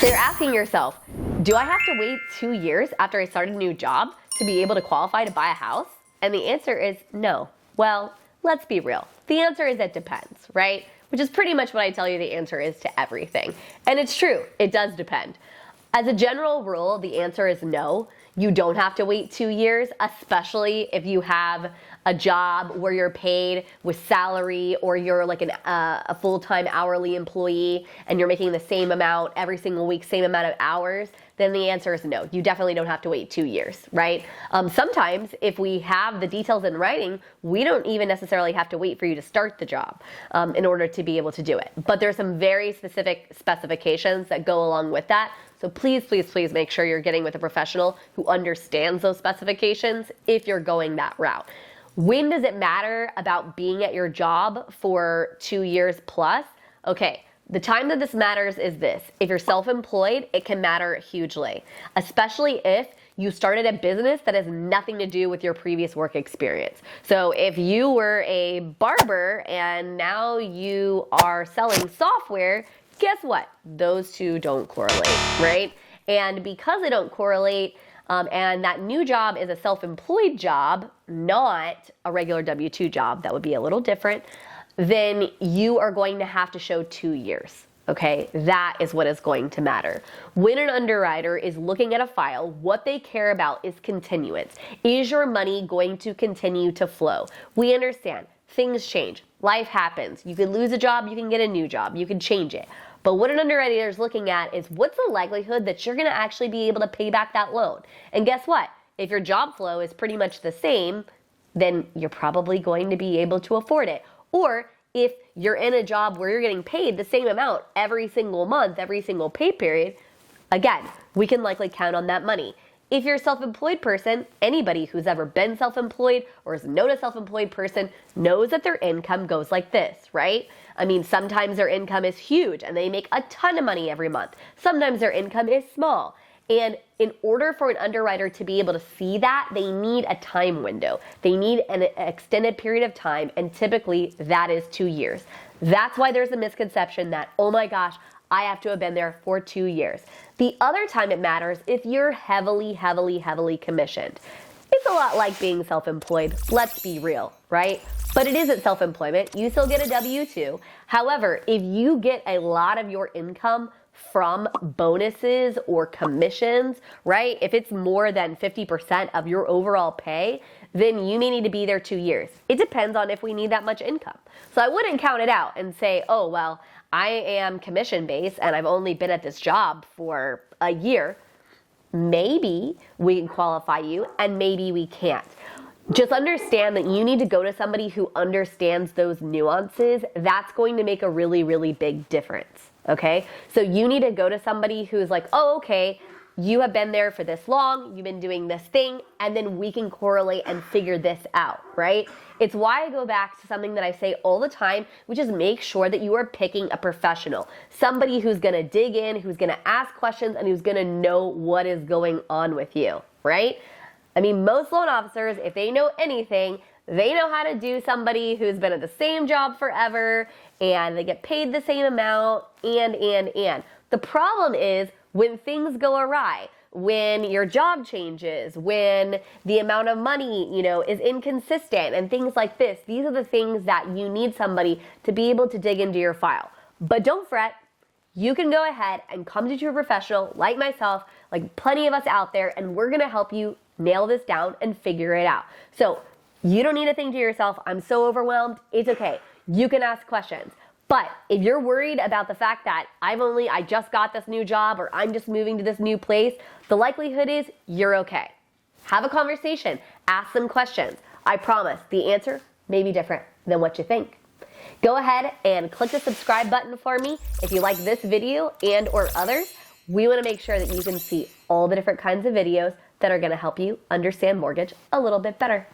So you're asking yourself, do I have to wait 2 years after I start a new job to be able to qualify to buy a house? And the answer is no. Well, let's be real. The answer is it depends, right? Which is pretty much what I tell you the answer is to everything. And it's true, it does depend. As a general rule, the answer is no. You don't have to wait 2 years, especially if you have a job where you're paid with salary, or you're like a full-time hourly employee and you're making the same amount every single week, same amount of hours. Then the answer is no. You definitely don't have to wait 2 years, right? Sometimes if we have the details in writing, we don't even necessarily have to wait for you to start the job in order to be able to do it. But there's some very specific specifications that go along with that. So please, please, please make sure you're getting with a professional who understands those specifications if you're going that route. When does it matter about being at your job for 2 years plus? Okay. The time that this matters is this. If you're self-employed, it can matter hugely, especially if you started a business that has nothing to do with your previous work experience. So if you were a barber and now you are selling software, guess what? Those two don't correlate, right? And because they don't correlate, and that new job is a self-employed job, not a regular W-2 job, that would be a little different, then you are going to have to show 2 years, okay? That is what is going to matter. When an underwriter is looking at a file, what they care about is continuance. Is your money going to continue to flow? We understand things change, life happens. You can lose a job, you can get a new job, you can change it. But what an underwriter is looking at is what's the likelihood that you're gonna actually be able to pay back that loan? And guess what? If your job flow is pretty much the same, then you're probably going to be able to afford it. Or if you're in a job where you're getting paid the same amount every single month, every single pay period, again, we can likely count on that money. If you're a self-employed person, anybody who's ever been self-employed or has known a self-employed person knows that their income goes like this, right? I mean, sometimes their income is huge and they make a ton of money every month. Sometimes their income is small. And in order for an underwriter to be able to see that, they need a time window. They need an extended period of time, and typically that is 2 years. That's why there's a misconception that, oh my gosh, I have to have been there for 2 years. The other time it matters if you're heavily, heavily, heavily commissioned. It's a lot like being self-employed, let's be real, right? But it isn't self-employment, you still get a W-2. However, if you get a lot of your income from bonuses or commissions, right? If it's more than 50% of your overall pay, then you may need to be there 2 years. It depends on if we need that much income. So I wouldn't count it out and say, oh, well, I am commission-based and I've only been at this job for a year. Maybe we can qualify you and maybe we can't. Just understand that you need to go to somebody who understands those nuances. That's going to make a really, really big difference. Okay, so you need to go to somebody who's like, oh, okay, you have been there for this long, you've been doing this thing, and then we can correlate and figure this out, right? It's why I go back to something that I say all the time, which is make sure that you are picking a professional, somebody who's gonna dig in, who's gonna ask questions, and who's gonna know what is going on with you, right? I mean, most loan officers, if they know anything, they know how to do somebody who's been at the same job forever and they get paid the same amount and. The problem is when things go awry, when your job changes, when the amount of money, is inconsistent and things like this. These are the things that you need somebody to be able to dig into your file. But don't fret. You can go ahead and come to a professional like myself, like plenty of us out there, and we're going to help you nail this down and figure it out. So you don't need to think to yourself, I'm so overwhelmed. It's okay. You can ask questions. But if you're worried about the fact that I just got this new job or I'm just moving to this new place, the likelihood is you're okay. Have a conversation. Ask some questions. I promise the answer may be different than what you think. Go ahead and click the subscribe button for me if you like this video and or others. We want to make sure that you can see all the different kinds of videos that are going to help you understand mortgage a little bit better.